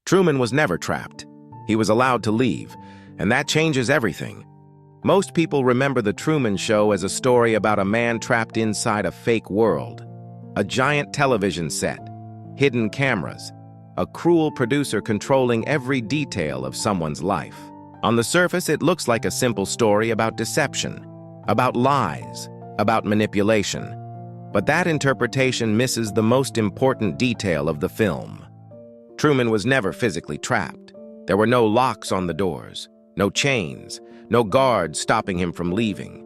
Truman was never trapped. He was allowed to leave, and that changes everything. Most people remember The Truman Show as a story about a man trapped inside a fake world. A giant television set, hidden cameras, a cruel producer controlling every detail of someone's life. On the surface, it looks like a simple story about deception, about lies, about manipulation. But that interpretation misses the most important detail of the film. Truman was never physically trapped. There were no locks on the doors, no chains, no guards stopping him from leaving.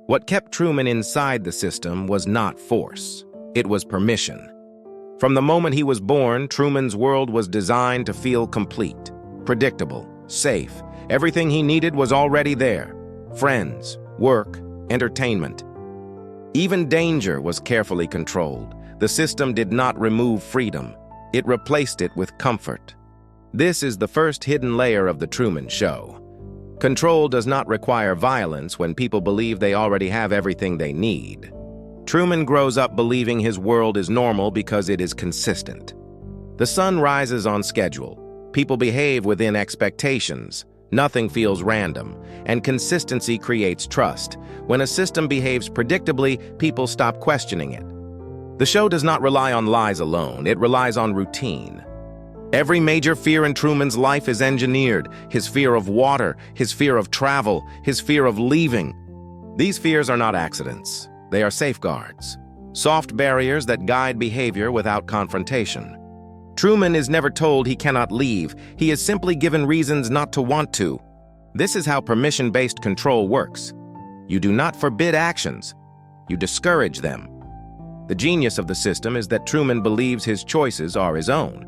What kept Truman inside the system was not force. It was permission. From the moment he was born, Truman's world was designed to feel complete, predictable, safe. Everything he needed was already there. Friends, work, entertainment. Even danger was carefully controlled. The system did not remove freedom. It replaced it with comfort. This is the first hidden layer of The Truman Show. Control does not require violence when people believe they already have everything they need. Truman grows up believing his world is normal because it is consistent. The sun rises on schedule. People behave within expectations. Nothing feels random, and consistency creates trust. When a system behaves predictably, people stop questioning it. The show does not rely on lies alone. It relies on routine. Every major fear in Truman's life is engineered. His fear of water, his fear of travel, his fear of leaving. These fears are not accidents. They are safeguards, soft barriers that guide behavior without confrontation. Truman is never told he cannot leave. He is simply given reasons not to want to. This is how permission-based control works. You do not forbid actions. You discourage them. The genius of the system is that Truman believes his choices are his own.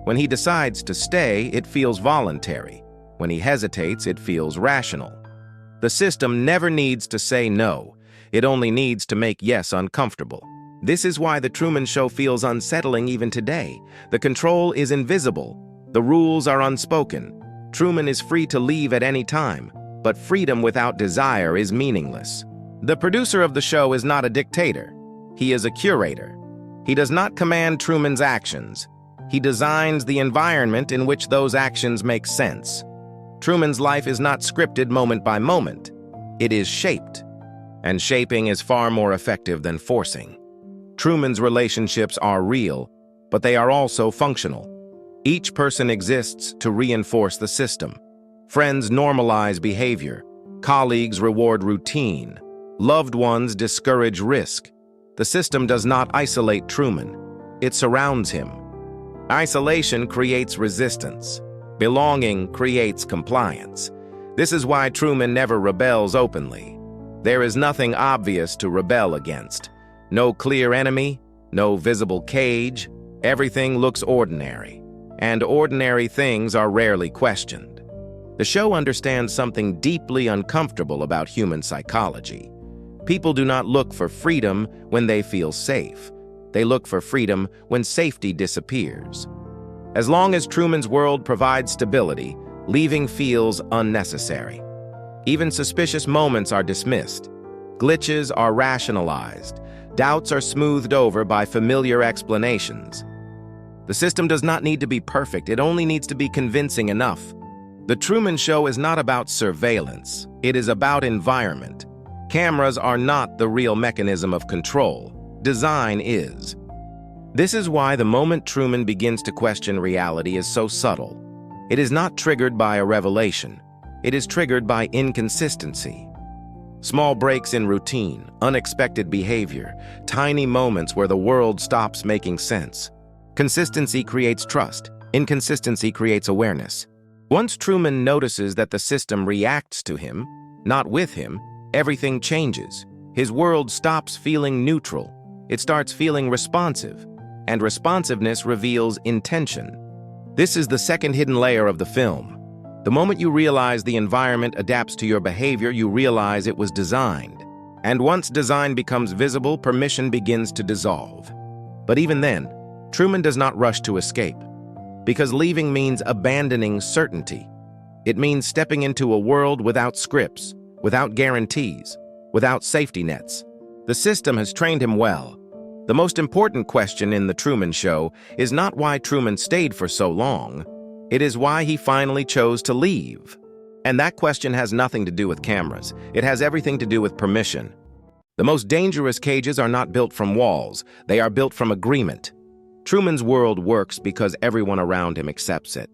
When he decides to stay, it feels voluntary. When he hesitates, it feels rational. The system never needs to say no. It only needs to make yes uncomfortable. This is why The Truman Show feels unsettling even today. The control is invisible. The rules are unspoken. Truman is free to leave at any time, but freedom without desire is meaningless. The producer of the show is not a dictator. He is a curator. He does not command Truman's actions. He designs the environment in which those actions make sense. Truman's life is not scripted moment by moment. It is shaped. And shaping is far more effective than forcing. Truman's relationships are real, but they are also functional. Each person exists to reinforce the system. Friends normalize behavior. Colleagues reward routine. Loved ones discourage risk. The system does not isolate Truman. It surrounds him. Isolation creates resistance. Belonging creates compliance. This is why Truman never rebels openly. There is nothing obvious to rebel against. No clear enemy, no visible cage. Everything looks ordinary. And ordinary things are rarely questioned. The show understands something deeply uncomfortable about human psychology. People do not look for freedom when they feel safe. They look for freedom when safety disappears. As long as Truman's world provides stability, leaving feels unnecessary. Even suspicious moments are dismissed. Glitches are rationalized. Doubts are smoothed over by familiar explanations. The system does not need to be perfect. It only needs to be convincing enough. The Truman Show is not about surveillance. It is about environment. Cameras are not the real mechanism of control. Design is. This is why the moment Truman begins to question reality is so subtle. It is not triggered by a revelation. It is triggered by inconsistency. Small breaks in routine, unexpected behavior, tiny moments where the world stops making sense. Consistency creates trust. Inconsistency creates awareness. Once Truman notices that the system reacts to him, not with him, everything changes. His world stops feeling neutral. It starts feeling responsive, and responsiveness reveals intention. This is the second hidden layer of the film. The moment you realize the environment adapts to your behavior, you realize it was designed. And once design becomes visible, permission begins to dissolve. But even then, Truman does not rush to escape. Because leaving means abandoning certainty. It means stepping into a world without scripts, without guarantees, without safety nets. The system has trained him well. The most important question in The Truman Show is not why Truman stayed for so long. It is why he finally chose to leave. And that question has nothing to do with cameras. It has everything to do with permission. The most dangerous cages are not built from walls. They are built from agreement. Truman's world works because everyone around him accepts it.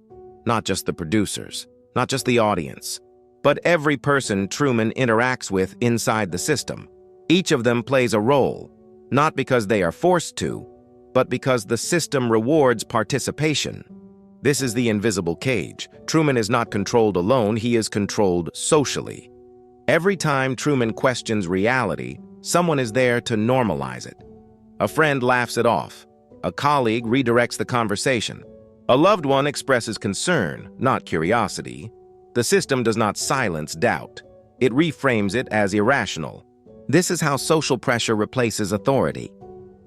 Not just the producers, not just the audience, but every person Truman interacts with inside the system. Each of them plays a role, not because they are forced to, but because the system rewards participation. This is the invisible cage. Truman is not controlled alone, he is controlled socially. Every time Truman questions reality, someone is there to normalize it. A friend laughs it off. A colleague redirects the conversation. A loved one expresses concern, not curiosity. The system does not silence doubt. It reframes it as irrational. This is how social pressure replaces authority.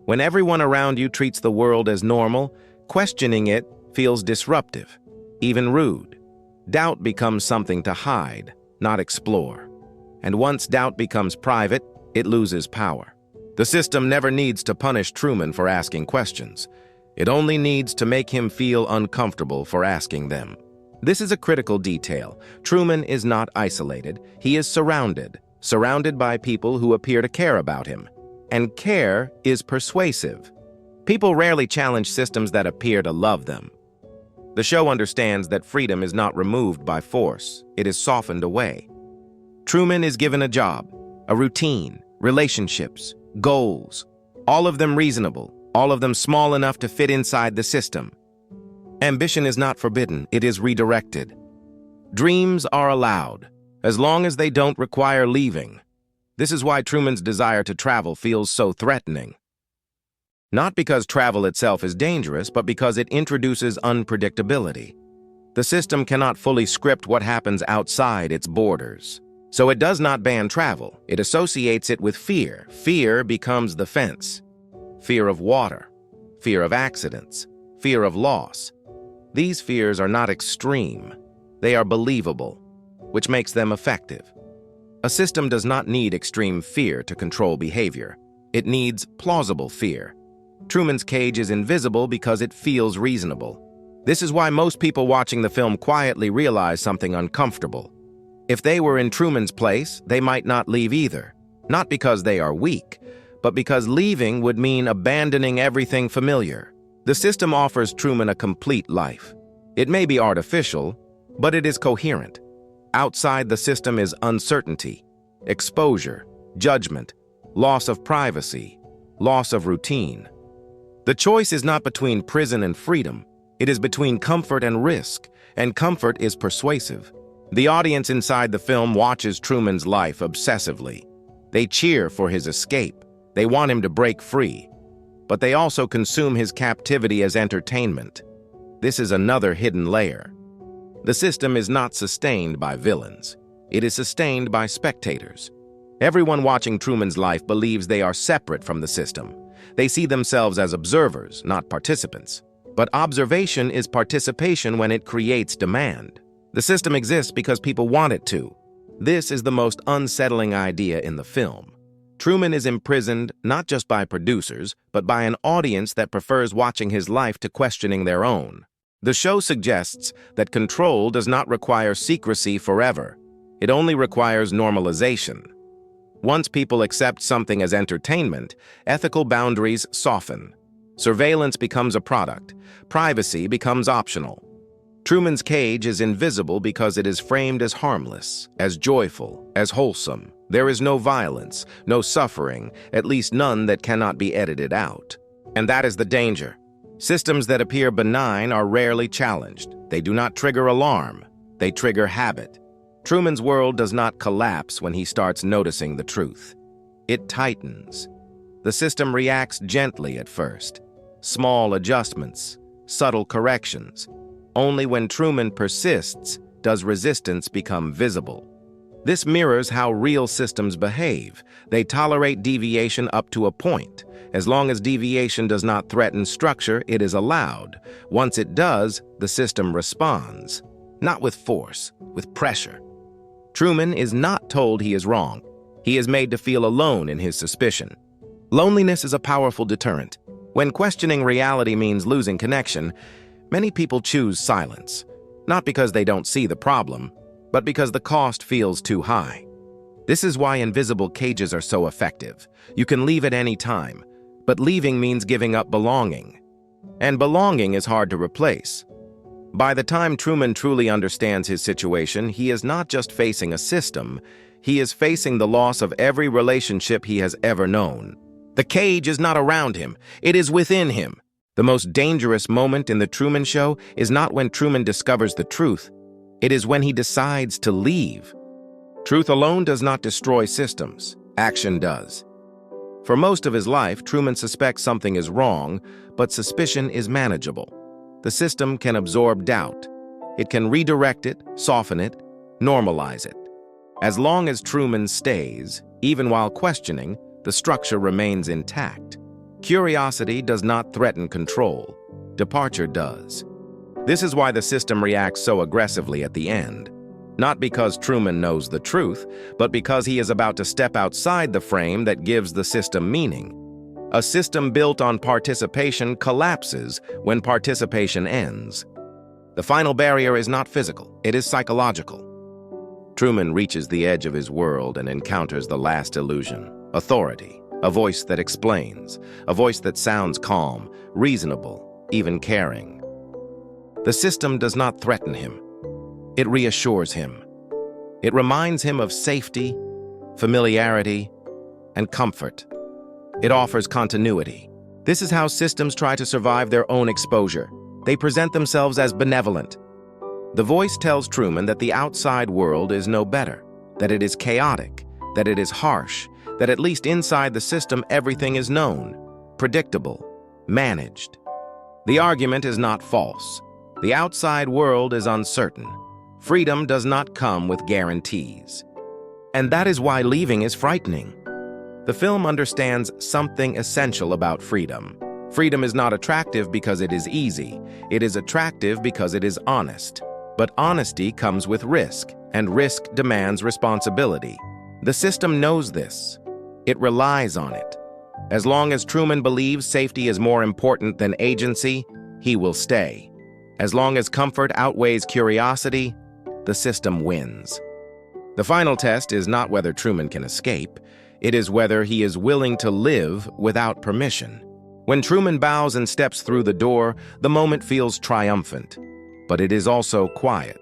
When everyone around you treats the world as normal, questioning it feels disruptive, even rude. Doubt becomes something to hide, not explore. And once doubt becomes private, it loses power. The system never needs to punish Truman for asking questions. It only needs to make him feel uncomfortable for asking them. This is a critical detail. Truman is not isolated. He is surrounded by people who appear to care about him. And care is persuasive. People rarely challenge systems that appear to love them. The show understands that freedom is not removed by force. It is softened away. Truman is given a job, a routine, relationships, goals, all of them reasonable, all of them small enough to fit inside the system. Ambition is not forbidden, it is redirected. Dreams are allowed, as long as they don't require leaving. This is why Truman's desire to travel feels so threatening. Not because travel itself is dangerous, but because it introduces unpredictability. The system cannot fully script what happens outside its borders. So it does not ban travel. It associates it with fear. Fear becomes the fence. Fear of water, fear of accidents, fear of loss. These fears are not extreme. They are believable, which makes them effective. A system does not need extreme fear to control behavior. It needs plausible fear. Truman's cage is invisible because it feels reasonable. This is why most people watching the film quietly realize something uncomfortable. If they were in Truman's place, they might not leave either. Not because they are weak, but because leaving would mean abandoning everything familiar. The system offers Truman a complete life. It may be artificial, but it is coherent. Outside the system is uncertainty, exposure, judgment, loss of privacy, loss of routine. The choice is not between prison and freedom. It is between comfort and risk, and comfort is persuasive. The audience inside the film watches Truman's life obsessively. They cheer for his escape. They want him to break free. But they also consume his captivity as entertainment. This is another hidden layer. The system is not sustained by villains. It is sustained by spectators. Everyone watching Truman's life believes they are separate from the system. They see themselves as observers, not participants. But observation is participation when it creates demand. The system exists because people want it to. This is the most unsettling idea in the film. Truman is imprisoned not just by producers, but by an audience that prefers watching his life to questioning their own. The show suggests that control does not require secrecy forever. It only requires normalization. Once people accept something as entertainment, ethical boundaries soften. Surveillance becomes a product. Privacy becomes optional. Truman's cage is invisible because it is framed as harmless, as joyful, as wholesome. There is no violence, no suffering, at least none that cannot be edited out. And that is the danger. Systems that appear benign are rarely challenged. They do not trigger alarm. They trigger habit. Truman's world does not collapse when he starts noticing the truth. It tightens. The system reacts gently at first. Small adjustments, subtle corrections. Only when Truman persists does resistance become visible. This mirrors how real systems behave. They tolerate deviation up to a point. As long as deviation does not threaten structure, it is allowed. Once it does, the system responds. Not with force, with pressure. Truman is not told he is wrong. He is made to feel alone in his suspicion. Loneliness is a powerful deterrent. When questioning reality means losing connection, many people choose silence, not because they don't see the problem, but because the cost feels too high. This is why invisible cages are so effective. You can leave at any time, but leaving means giving up belonging. And belonging is hard to replace. By the time Truman truly understands his situation, he is not just facing a system, he is facing the loss of every relationship he has ever known. The cage is not around him, it is within him. The most dangerous moment in The Truman Show is not when Truman discovers the truth, it is when he decides to leave. Truth alone does not destroy systems, action does. For most of his life, Truman suspects something is wrong, but suspicion is manageable. The system can absorb doubt. It can redirect it, soften it, normalize it. As long as Truman stays, even while questioning, the structure remains intact. Curiosity does not threaten control. Departure does. This is why the system reacts so aggressively at the end. Not because Truman knows the truth, but because he is about to step outside the frame that gives the system meaning. A system built on participation collapses when participation ends. The final barrier is not physical, it is psychological. Truman reaches the edge of his world and encounters the last illusion: authority, a voice that explains, a voice that sounds calm, reasonable, even caring. The system does not threaten him. It reassures him. It reminds him of safety, familiarity, and comfort. It offers continuity. This is how systems try to survive their own exposure. They present themselves as benevolent. The voice tells Truman that the outside world is no better, that it is chaotic, that it is harsh, that at least inside the system everything is known, predictable, managed. The argument is not false. The outside world is uncertain. Freedom does not come with guarantees. And that is why leaving is frightening. The film understands something essential about freedom. Freedom is not attractive because it is easy. It is attractive because it is honest. But honesty comes with risk, and risk demands responsibility. The system knows this. It relies on it. As long as Truman believes safety is more important than agency, he will stay. As long as comfort outweighs curiosity, the system wins. The final test is not whether Truman can escape, it is whether he is willing to live without permission. When Truman bows and steps through the door, the moment feels triumphant, but it is also quiet.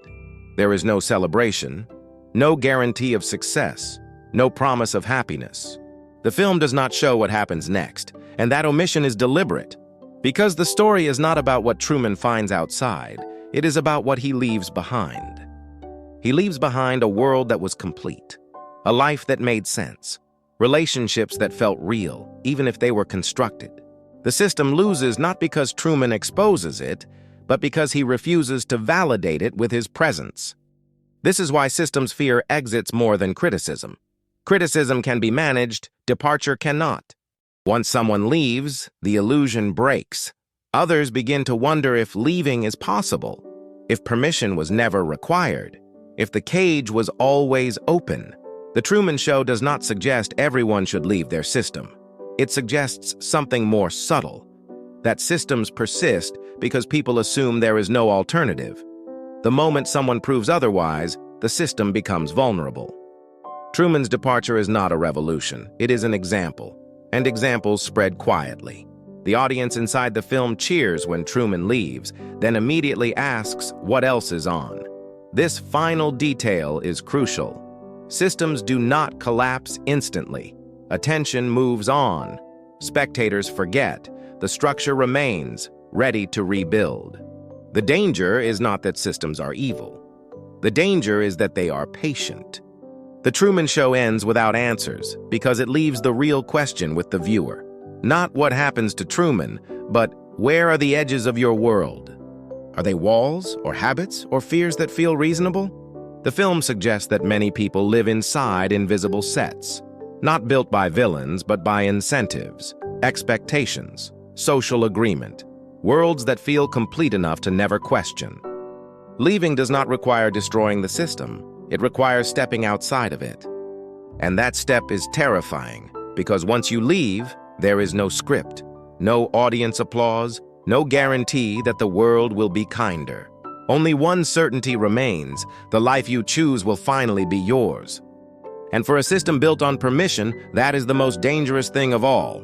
There is no celebration, no guarantee of success, no promise of happiness. The film does not show what happens next, and that omission is deliberate, because the story is not about what Truman finds outside, it is about what he leaves behind. He leaves behind a world that was complete, a life that made sense, relationships that felt real, even if they were constructed. The system loses not because Truman exposes it, but because he refuses to validate it with his presence. This is why systems fear exits more than criticism. Criticism can be managed, departure cannot. Once someone leaves, the illusion breaks. Others begin to wonder if leaving is possible, if permission was never required, if the cage was always open. The Truman Show does not suggest everyone should leave their system. It suggests something more subtle, that systems persist because people assume there is no alternative. The moment someone proves otherwise, the system becomes vulnerable. Truman's departure is not a revolution, it is an example, and examples spread quietly. The audience inside the film cheers when Truman leaves, then immediately asks what else is on. This final detail is crucial. Systems do not collapse instantly. Attention moves on. Spectators forget. The structure remains, ready to rebuild. The danger is not that systems are evil. The danger is that they are patient. The Truman Show ends without answers because it leaves the real question with the viewer. Not what happens to Truman, but where are the edges of your world? Are they walls, or habits, or fears that feel reasonable? The film suggests that many people live inside invisible sets, not built by villains, but by incentives, expectations, social agreement, worlds that feel complete enough to never question. Leaving does not require destroying the system. It requires stepping outside of it. And that step is terrifying, because once you leave, There is no script, no audience applause, no guarantee that the world will be kinder. Only one certainty remains: the life you choose will finally be yours. And for a system built on permission, that is the most dangerous thing of all.